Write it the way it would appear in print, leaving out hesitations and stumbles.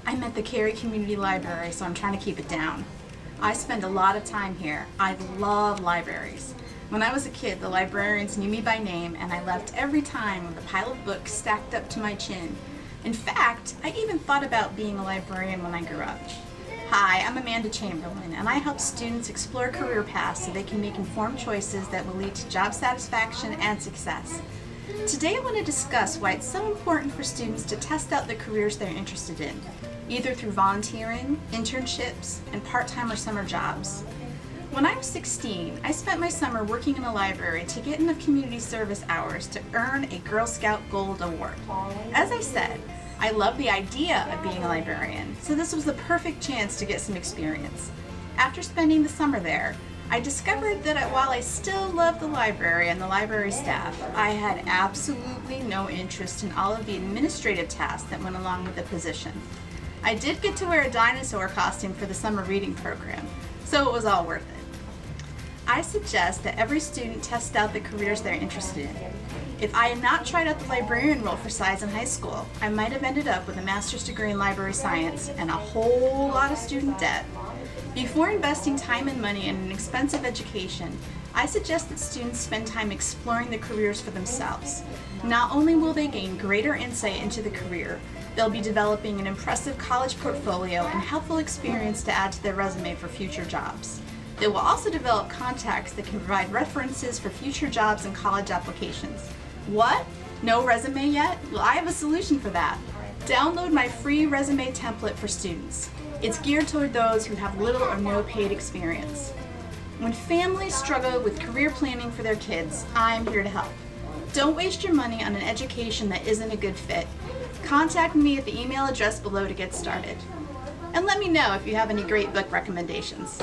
I'm at the Cary Community Library, so I'm trying to keep it down. I spend a lot of time here. I love libraries. When I was a kid, the librarians knew me by name, and I left every time with a pile of books stacked up to my chin. In fact, I even thought about being a librarian when I grew up. Hi, I'm Amanda Chamberlain, and I help students explore career paths so they can make informed choices that will lead to job satisfaction and success. Today I want to discuss why it's so important for students to test out the careers they're interested in, either through volunteering, internships, and part-time or summer jobs. When I was 16, I spent my summer working in a library to get enough community service hours to earn a Girl Scout Gold Award. As I said, I love the idea of being a librarian, so this was the perfect chance to get some experience. After spending the summer there, I discovered that while I still loved the library and the library staff, I had absolutely no interest in all of the administrative tasks that went along with the position. I did get to wear a dinosaur costume for the summer reading program, so it was all worth it. I suggest that every student test out the careers they're interested in. If I had not tried out the librarian role for size in high school, I might have ended up with a master's degree in library science and a whole lot of student debt. Before investing time and money in an expensive education, I suggest that students spend time exploring the careers for themselves. Not only will they gain greater insight into the career, they'll be developing an impressive college portfolio and helpful experience to add to their resume for future jobs. They will also develop contacts that can provide references for future jobs and college applications. What? No resume yet? Well, I have a solution for that. Download my free resume template for students. It's geared toward those who have little or no paid experience. When families struggle with career planning for their kids, I'm here to help. Don't waste your money on an education that isn't a good fit. Contact me at the email address below to get started. And let me know if you have any great book recommendations.